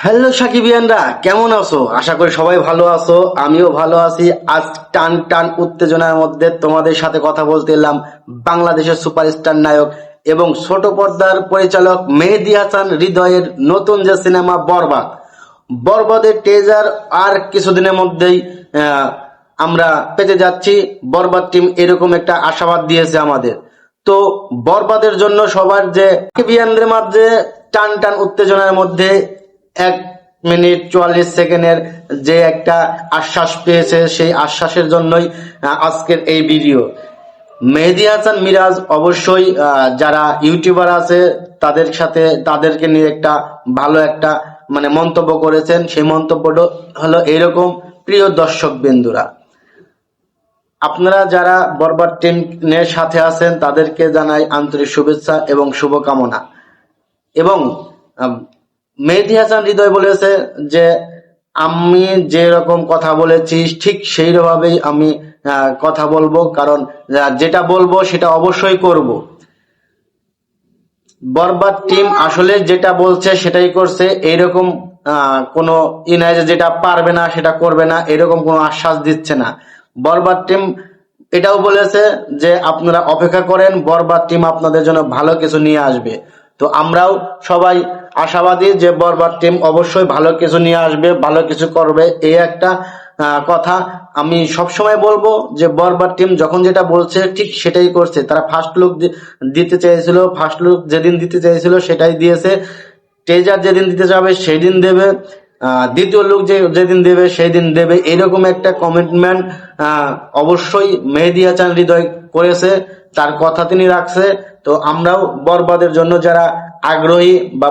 Hello সাকিবিয়ানরা, কেমন আছো? আশা করি সবাই ভালো আছো, আমিও ভালো আছি। আজ টান টান উত্তেজনার মধ্যে তোমাদের সাথে কথা বলতে এলাম বাংলাদেশের সুপারস্টার নায়ক এবং ছোট পর্দার পরিচালক মেহেদী হাসান হৃদয়ের নতুন যে সিনেমা বরবাদ। বরবাদের টেজার আর কিছুদিনের মধ্যেই আমরা পেতে যাচ্ছি। বরবাদ টিম এরকম একটা আশাবাদ দিয়েছে আমাদের। তো বরবাদের জন্য সবার যে সাকিবিয়ানদের মাঝে টান টান উত্তেজনার মধ্যে 1 মিনিট 44 সেকেন্ডের যে একটা আশ্বাস পেয়েছে, সেই আশ্বাসের জন্যই আজকের এই ভিডিও। মেহেদী হাসান মিরাজ অবশ্যই যারা ইউটিউবার আছে তাদের সাথে তাদেরকে নিয়ে একটা ভালো একটা মন্তব্য করেছেন। সেই মন্তব্যটা হলো এরকম: প্রিয় দর্শক বিন্দুরা, আপনারা যারা বরবাদ টিমের সাথে আছেন তাদেরকে জানাই আন্তরিক শুভেচ্ছা এবং শুভকামনা। এবং মেহেদী হাসান হৃদয় বলেছে যে আমি যেরকম কথা বলেছি ঠিক সেইভাবেই আমি কথা বলবো, কারণ যেটা বলবো সেটা অবশ্যই করব। বরবাদ টিম আসলে যেটা বলছে সেটাই করছে, এইরকম কোনো নাই যে যেটা পারবে না সেটা করবে না, এরকম কোনো আশ্বাস দিচ্ছে না। বরবাদ টিম এটাও বলেছে যে আপনারা অপেক্ষা করেন, বরবাদ টিম আপনাদের জন্য ভালো কিছু নিয়ে আসবে। তো আমরাও সবাই আশাবাদী যে বরবাদ টিম অবশ্যই ভালো কিছু নিয়ে আসবে, ভালো কিছু করবে। এই একটা কথা আমি সবসময় বলবো যে বরবাদ টিম যখন যেটা বলছে ঠিক সেটাই করছে। তারা ফার্স্ট লুক দিতে চেয়েছিল, ফার্স্ট লুক যেদিন দিতে চেয়েছিল সেটাই দিয়েছে। টেজার যেদিন দিতে যাবে সেদিন দেবে, দ্বিতীয় লুক যেদিন দেবে সেই দিন দেবে। এরকম একটা কমিটমেন্ট অবশ্যই মেহেদী হাসান হৃদয় করেছে, তার কথা তিনি রাখছে। তো আমরাও বরবাদের জন্য যারা আগ্রহী বা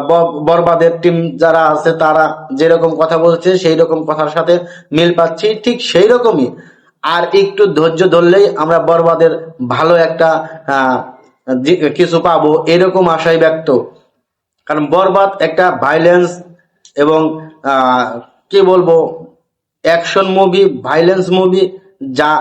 বরবাদের টিম যারা আছে তারা যেরকম কথা বলছে সেই রকম কথার সাথে মিল পাচ্ছি, ঠিক সেই রকমই। আর একটু ধৈর্য ধরলেই আমরা বরবাদের ভালো একটা কিছু পাবো, এরকম আশাই ব্যক্ত। কারণ বরবাদ একটা ভাইলেন্স এবং কি বলবো, অ্যাকশন মুভি, ভাইলেন্স মুভি, যা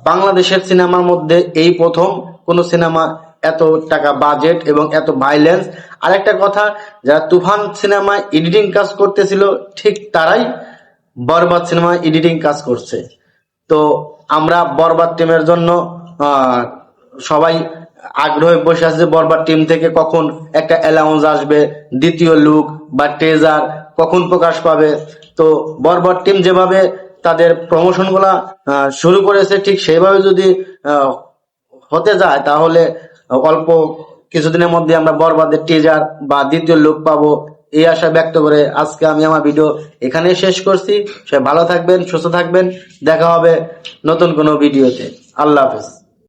বাংলাদেশের সিনেমার মধ্যে এই প্রথম কোন সিনেমা এত টাকা বাজেট এবং এত ভাইলেন্স। আরেকটা কথা, যারা তুফান সিনেমায় এডিটিং কাজ করতেছিল ঠিক তারাই বরবাদ সিনেমায় এডিটিং কাজ করছে। তো আমরা বরবাদ টিমের জন্য সবাই আগ্রহে বসে আছে বরবাদ টিম থেকে কখন একটা অ্যালাউন্স আসবে, দ্বিতীয় লুক বা ট্রেজার কখন প্রকাশ পাবে। তো বরবাদ টিম যেভাবে তাদের প্রমোশন গুলা শুরু করেছে ঠিক সেইভাবে যদি হতে যায় তাহলে অল্প কিছুদিনের মধ্যে আমরা বরবাদের টিজার বা দ্বিতীয় লুক পাবো, এই আশা ব্যক্ত করে আজকে আমি আমার ভিডিও এখানে শেষ করছি। সে ভালো থাকবেন, সুস্থ থাকবেন, দেখা হবে নতুন কোনো ভিডিওতে। আল্লাহ হাফেজ।